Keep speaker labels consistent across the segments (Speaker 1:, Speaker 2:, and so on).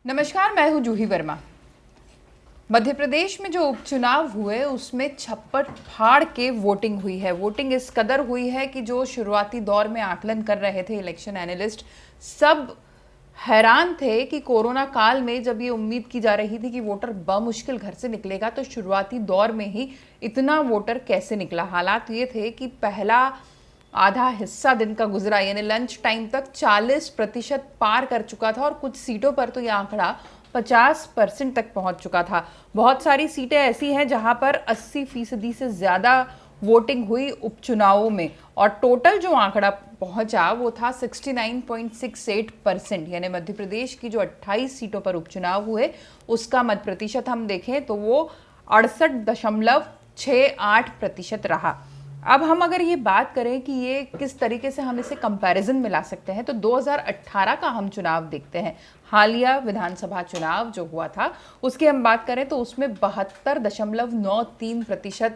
Speaker 1: नमस्कार, मैं हूं जूही वर्मा। मध्य प्रदेश में जो उपचुनाव हुए उसमें छप्पर फाड़ के वोटिंग हुई है। वोटिंग इस कदर हुई है कि जो शुरुआती दौर में आकलन कर रहे थे इलेक्शन एनालिस्ट, सब हैरान थे कि कोरोना काल में जब ये उम्मीद की जा रही थी कि वोटर बमुश्किल घर से निकलेगा, तो शुरुआती दौर में ही इतना वोटर कैसे निकला। हालात ये थे कि पहला आधा हिस्सा दिन का गुजरा, यानी लंच टाइम तक 40% पार कर चुका था और कुछ सीटों पर तो यह आंकड़ा 50% तक पहुंच चुका था। बहुत सारी सीटें ऐसी हैं जहां पर 80% से ज्यादा वोटिंग हुई उपचुनावों में, और टोटल जो आंकड़ा पहुंचा वो था 69.68%। यानी मध्य प्रदेश की जो 28 सीटों पर उपचुनाव हुए उसका मत प्रतिशत हम देखें तो वो 68.68% रहा। अब हम अगर ये बात करें कि ये किस तरीके से हम इसे कंपैरिजन में ला सकते हैं, तो 2018 का हम चुनाव देखते हैं। हालिया विधानसभा चुनाव जो हुआ था उसकी हम बात करें तो उसमें 72.93%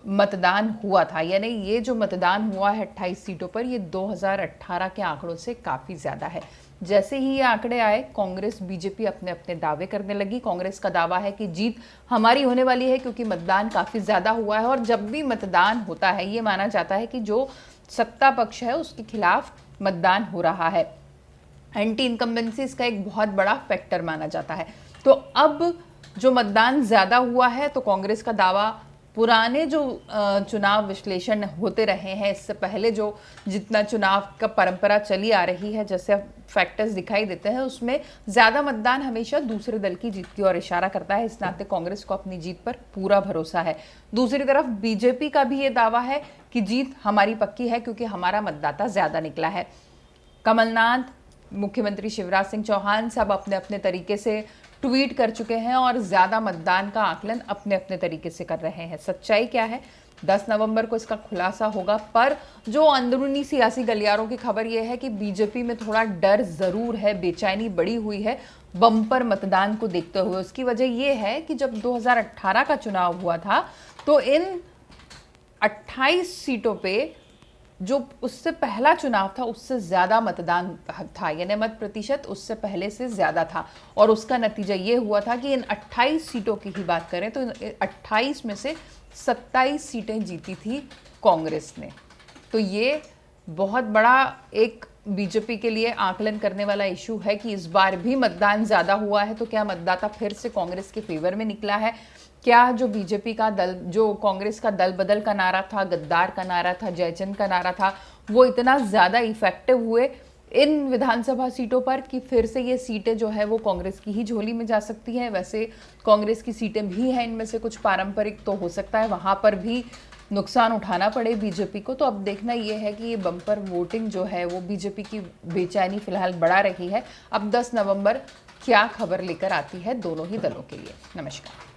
Speaker 1: मतदान हुआ था। यानी ये जो मतदान हुआ है 28 सीटों पर, ये 2018 के आंकड़ों से काफ़ी ज़्यादा है। जैसे ही ये आंकड़े आए, कांग्रेस बीजेपी अपने अपने दावे करने लगी। कांग्रेस का दावा है कि जीत हमारी होने वाली है क्योंकि मतदान काफ़ी ज़्यादा हुआ है, और जब भी मतदान होता है ये माना जाता है कि जो सत्ता पक्ष है उसके खिलाफ मतदान हो रहा है। एंटी इनकम्बेंसी इसका एक बहुत बड़ा फैक्टर माना जाता है। तो अब जो मतदान ज़्यादा हुआ है, तो कांग्रेस का दावा, पुराने जो चुनाव विश्लेषण होते रहे हैं इससे पहले जो जितना चुनाव का परंपरा चली आ रही है, जैसे फैक्टर्स दिखाई देते हैं, उसमें ज़्यादा मतदान हमेशा दूसरे दल की जीत की ओर इशारा करता है। इस नाते कांग्रेस को अपनी जीत पर पूरा भरोसा है। दूसरी तरफ बीजेपी का भी ये दावा है कि जीत हमारी पक्की है क्योंकि हमारा मतदाता ज़्यादा निकला है। कमलनाथ, मुख्यमंत्री शिवराज सिंह चौहान सब अपने अपने तरीके से ट्वीट कर चुके हैं और ज़्यादा मतदान का आकलन अपने अपने तरीके से कर रहे हैं। सच्चाई क्या है, 10 नवंबर को इसका खुलासा होगा। पर जो अंदरूनी सियासी गलियारों की खबर यह है कि बीजेपी में थोड़ा डर ज़रूर है, बेचैनी बढ़ी हुई है बम्पर मतदान को देखते हुए। उसकी वजह यह है कि जब 2018 का चुनाव हुआ था तो इन 28 सीटों पे जो उससे पहला चुनाव था उससे ज़्यादा मतदान था, यानी मत प्रतिशत उससे पहले से ज़्यादा था, और उसका नतीजा ये हुआ था कि इन 28 सीटों की ही बात करें तो 28 में से 27 सीटें जीती थी कांग्रेस ने। तो ये बहुत बड़ा एक बीजेपी के लिए आकलन करने वाला इशू है कि इस बार भी मतदान ज़्यादा हुआ है, तो क्या मतदाता फिर से कांग्रेस के फेवर में निकला है? क्या जो बीजेपी का दल, जो कांग्रेस का दल बदल का नारा था, गद्दार का नारा था, जयचंद का नारा था, वो इतना ज़्यादा इफेक्टिव हुए इन विधानसभा सीटों पर कि फिर से ये सीटें जो है वो कांग्रेस की ही झोली में जा सकती हैं? वैसे कांग्रेस की सीटें भी हैं, इनमें से कुछ पारंपरिक, तो हो सकता है वहाँ पर भी नुकसान उठाना पड़े बीजेपी को। तो अब देखना ये है कि ये बम्पर वोटिंग जो है वो बीजेपी की बेचैनी फिलहाल बढ़ा रही है। अब 10 नवंबर क्या खबर लेकर आती है दोनों ही दलों के लिए। नमस्कार।